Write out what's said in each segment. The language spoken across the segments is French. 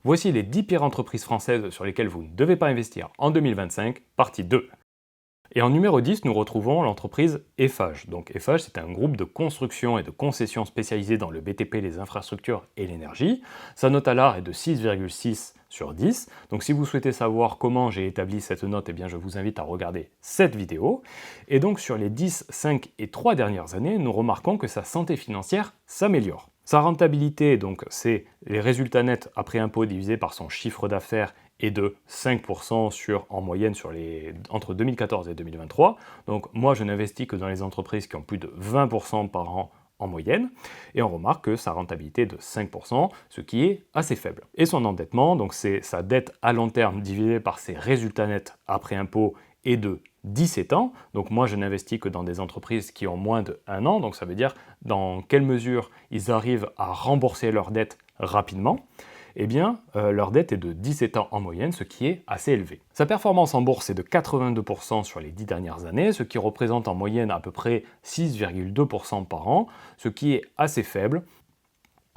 Voici les 10 pires entreprises françaises sur lesquelles vous ne devez pas investir en 2025, partie 2. Et en numéro 10, nous retrouvons l'entreprise Eiffage. Donc Eiffage, c'est un groupe de construction et de concession spécialisé dans le BTP, les infrastructures et l'énergie. Sa note à l'art est de 6,6 sur 10. Donc si vous souhaitez savoir comment j'ai établi cette note, eh bien je vous invite à regarder cette vidéo. Et donc sur les 10, 5 et 3 dernières années, nous remarquons que sa santé financière s'améliore. Sa rentabilité, donc c'est les résultats nets après impôt divisé par son chiffre d'affaires, est de 5% en moyenne entre 2014 et 2023. Donc moi, je n'investis que dans les entreprises qui ont plus de 20% par an en moyenne, et on remarque que sa rentabilité est de 5%, ce qui est assez faible. Et son endettement, donc c'est sa dette à long terme divisée par ses résultats nets après impôt, est de 17 ans. Donc moi, je n'investis que dans des entreprises qui ont moins de 1 an, donc ça veut dire dans quelle mesure ils arrivent à rembourser leur dette rapidement. Eh bien, leur dette est de 17 ans en moyenne, ce qui est assez élevé. Sa performance en bourse est de 82% sur les 10 dernières années, ce qui représente en moyenne à peu près 6,2% par an, ce qui est assez faible.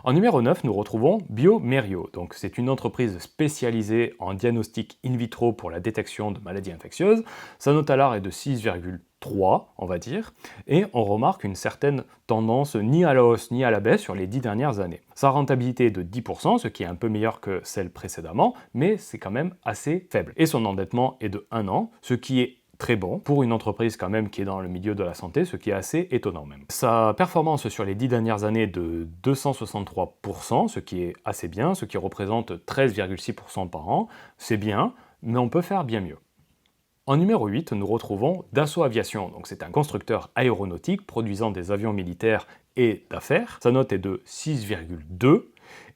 En numéro 9, nous retrouvons bioMérieux. Donc, c'est une entreprise spécialisée en diagnostic in vitro pour la détection de maladies infectieuses. Sa note à l'art est de 6,3, on va dire, et on remarque une certaine tendance ni à la hausse ni à la baisse sur les 10 dernières années. Sa rentabilité est de 10%, ce qui est un peu meilleur que celle précédemment, mais c'est quand même assez faible. Et son endettement est de 1 an, ce qui est très bon pour une entreprise quand même qui est dans le milieu de la santé, ce qui est assez étonnant même. Sa performance sur les 10 dernières années est de 263%, ce qui est assez bien, ce qui représente 13,6% par an. C'est bien, mais on peut faire bien mieux. En numéro 8, nous retrouvons Dassault Aviation. Donc c'est un constructeur aéronautique produisant des avions militaires et d'affaires. Sa note est de 6,2.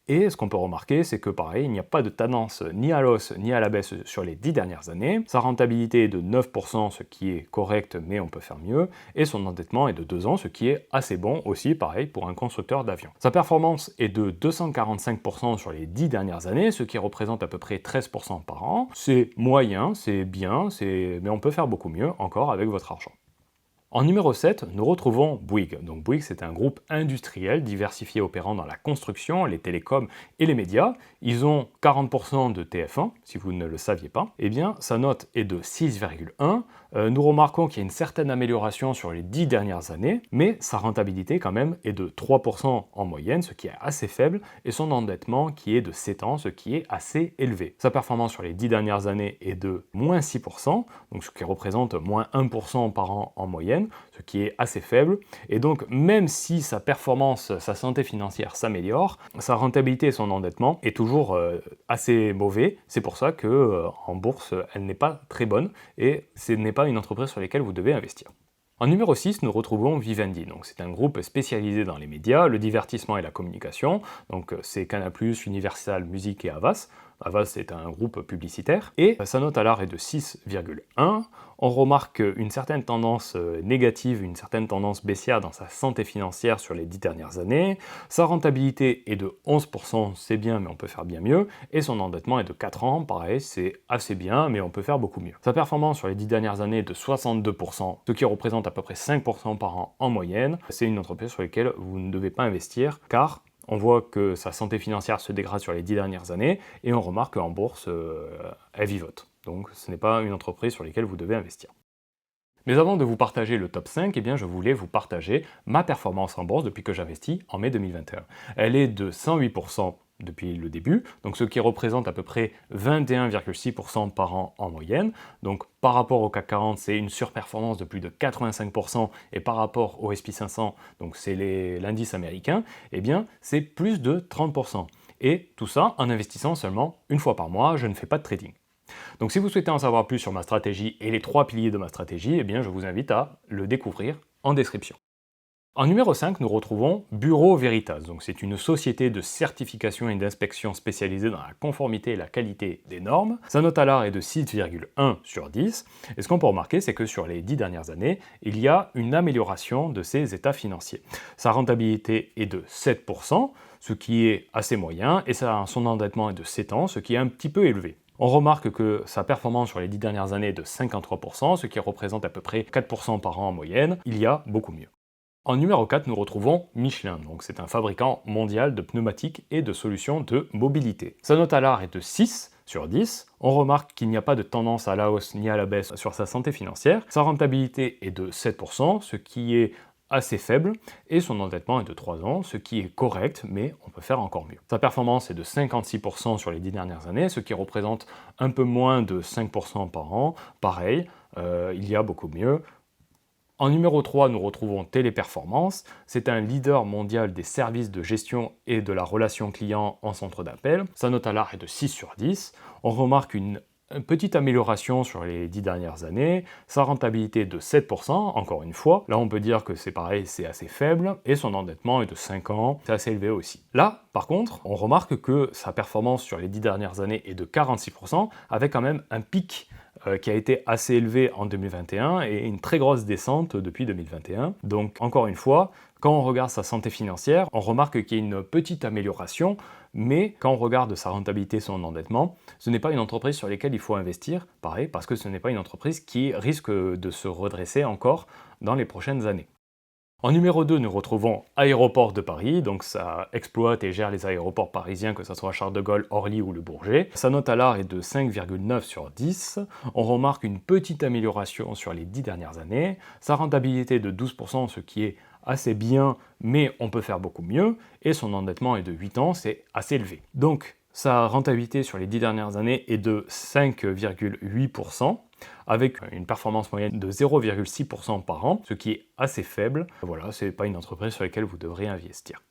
Et ce qu'on peut remarquer, c'est que pareil, il n'y a pas de tendance ni à la hausse ni à la baisse sur les 10 dernières années. Sa rentabilité est de 9%, ce qui est correct, mais on peut faire mieux. Et son endettement est de 2 ans, ce qui est assez bon aussi, pareil, pour un constructeur d'avions. Sa performance est de 245% sur les 10 dernières années, ce qui représente à peu près 13% par an. C'est moyen, c'est bien, mais on peut faire beaucoup mieux encore avec votre argent. En numéro 7, nous retrouvons Bouygues. Donc Bouygues, c'est un groupe industriel diversifié opérant dans la construction, les télécoms et les médias. Ils ont 40% de TF1, si vous ne le saviez pas. Eh bien, sa note est de 6,1. Nous remarquons qu'il y a une certaine amélioration sur les 10 dernières années, mais sa rentabilité quand même est de 3% en moyenne, ce qui est assez faible, et son endettement qui est de 7 ans, ce qui est assez élevé. Sa performance sur les 10 dernières années est de moins 6%, donc ce qui représente moins 1% par an en moyenne, ce qui est assez faible. Et donc, même si sa performance, sa santé financière s'améliore, sa rentabilité et son endettement est toujours assez mauvais. C'est pour ça qu'en bourse, elle n'est pas très bonne et ce n'est pas une entreprise sur laquelle vous devez investir. En numéro 6, nous retrouvons Vivendi. Donc, c'est un groupe spécialisé dans les médias, le divertissement et la communication. Donc, c'est Canal+, Universal Music et Havas. Havas est un groupe publicitaire. Et sa note à l'art est de 6,1. On remarque une certaine tendance négative, une certaine tendance baissière dans sa santé financière sur les 10 dernières années. Sa rentabilité est de 11%, c'est bien, mais on peut faire bien mieux. Et son endettement est de 4 ans, pareil, c'est assez bien, mais on peut faire beaucoup mieux. Sa performance sur les 10 dernières années est de 62%, ce qui représente à peu près 5% par an en moyenne. C'est une entreprise sur laquelle vous ne devez pas investir, car on voit que sa santé financière se dégrade sur les 10 dernières années, et on remarque qu'en bourse, elle vivote. Donc ce n'est pas une entreprise sur laquelle vous devez investir. Mais avant de vous partager le top 5, eh bien, je voulais vous partager ma performance en bourse depuis que j'investis en mai 2021. Elle est de 108% depuis le début, donc ce qui représente à peu près 21,6% par an en moyenne. Donc par rapport au CAC 40, c'est une surperformance de plus de 85%, et par rapport au S&P 500, donc c'est l'indice américain, eh bien c'est plus de 30%. Et tout ça en investissant seulement une fois par mois, je ne fais pas de trading. Donc si vous souhaitez en savoir plus sur ma stratégie et les 3 piliers de ma stratégie, eh bien je vous invite à le découvrir en description. En numéro 5, nous retrouvons Bureau Veritas. Donc c'est une société de certification et d'inspection spécialisée dans la conformité et la qualité des normes. Sa note à l'art est de 6,1 sur 10. Et ce qu'on peut remarquer, c'est que sur les 10 dernières années, il y a une amélioration de ses états financiers. Sa rentabilité est de 7%, ce qui est assez moyen, et son endettement est de 7 ans, ce qui est un petit peu élevé. On remarque que sa performance sur les 10 dernières années est de 53%, ce qui représente à peu près 4% par an en moyenne. Il y a beaucoup mieux. En numéro 4, nous retrouvons Michelin, donc c'est un fabricant mondial de pneumatiques et de solutions de mobilité. Sa note à l'art est de 6 sur 10. On remarque qu'il n'y a pas de tendance à la hausse ni à la baisse sur sa santé financière. Sa rentabilité est de 7%, ce qui est assez faible, et son endettement est de 3 ans, ce qui est correct, mais on peut faire encore mieux. Sa performance est de 56% sur les 10 dernières années, ce qui représente un peu moins de 5% par an. Pareil, il y a beaucoup mieux. En numéro 3, nous retrouvons Téléperformance. C'est un leader mondial des services de gestion et de la relation client en centre d'appel. Sa note à l'art est de 6 sur 10. On remarque une petite amélioration sur les 10 dernières années. Sa rentabilité est de 7%, encore une fois. Là, on peut dire que c'est pareil, c'est assez faible. Et son endettement est de 5 ans, c'est assez élevé aussi. Là, par contre, on remarque que sa performance sur les 10 dernières années est de 46%, avec quand même un pic qui a été assez élevé en 2021 et une très grosse descente depuis 2021. Donc encore une fois, quand on regarde sa santé financière, on remarque qu'il y a une petite amélioration, mais quand on regarde sa rentabilité, son endettement, ce n'est pas une entreprise sur laquelle il faut investir, pareil, parce que ce n'est pas une entreprise qui risque de se redresser encore dans les prochaines années. En numéro 2, nous retrouvons Aéroports de Paris, donc ça exploite et gère les aéroports parisiens, que ce soit Charles de Gaulle, Orly ou Le Bourget. Sa note à l'art est de 5,9 sur 10. On remarque une petite amélioration sur les 10 dernières années. Sa rentabilité est de 12%, ce qui est assez bien, mais on peut faire beaucoup mieux. Et son endettement est de 8 ans, c'est assez élevé. Donc, sa rentabilité sur les 10 dernières années est de 5,8%, avec une performance moyenne de 0,6% par an, ce qui est assez faible. Voilà, ce n'est pas une entreprise sur laquelle vous devriez investir.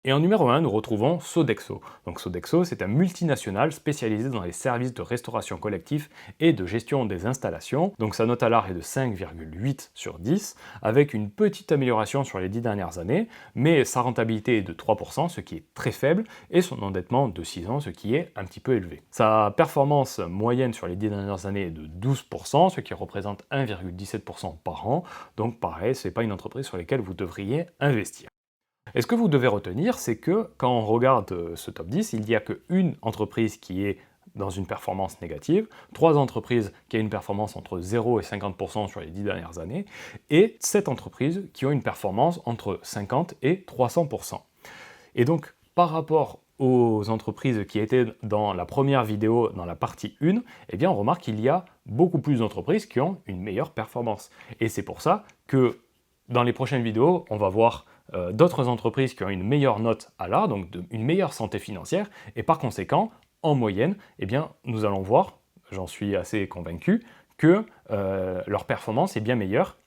Et en numéro 1, nous retrouvons Sodexo. Donc Sodexo, c'est un multinational spécialisé dans les services de restauration collective et de gestion des installations. Donc sa note à l'art est de 5,8 sur 10, avec une petite amélioration sur les 10 dernières années, mais sa rentabilité est de 3%, ce qui est très faible, et son endettement de 6 ans, ce qui est un petit peu élevé. Sa performance moyenne sur les 10 dernières années est de 12%, ce qui représente 1,17% par an. Donc pareil, ce n'est pas une entreprise sur laquelle vous devriez investir. Et ce que vous devez retenir, c'est que quand on regarde ce top 10, il n'y a qu'une entreprise qui est dans une performance négative, 3 entreprises qui ont une performance entre 0 et 50% sur les 10 dernières années, et 7 entreprises qui ont une performance entre 50 et 300%. Et donc, par rapport aux entreprises qui étaient dans la première vidéo, dans la partie 1, eh bien on remarque qu'il y a beaucoup plus d'entreprises qui ont une meilleure performance. Et c'est pour ça que dans les prochaines vidéos, on va voir d'autres entreprises qui ont une meilleure note à l'art, donc une meilleure santé financière, et par conséquent, en moyenne, eh bien, nous allons voir, j'en suis assez convaincu, que leur performance est bien meilleure,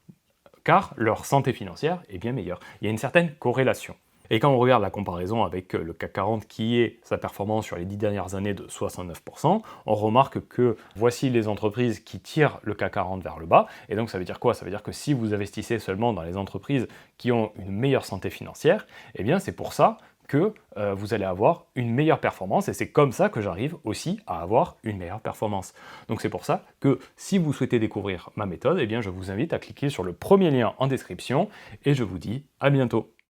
car leur santé financière est bien meilleure. Il y a une certaine corrélation. Et quand on regarde la comparaison avec le CAC 40 qui est sa performance sur les 10 dernières années de 69%, on remarque que voici les entreprises qui tirent le CAC 40 vers le bas. Et donc ça veut dire quoi? Ça veut dire que si vous investissez seulement dans les entreprises qui ont une meilleure santé financière, eh bien c'est pour ça que vous allez avoir une meilleure performance, et c'est comme ça que j'arrive aussi à avoir une meilleure performance. Donc c'est pour ça que si vous souhaitez découvrir ma méthode, eh bien je vous invite à cliquer sur le premier lien en description, et je vous dis à bientôt.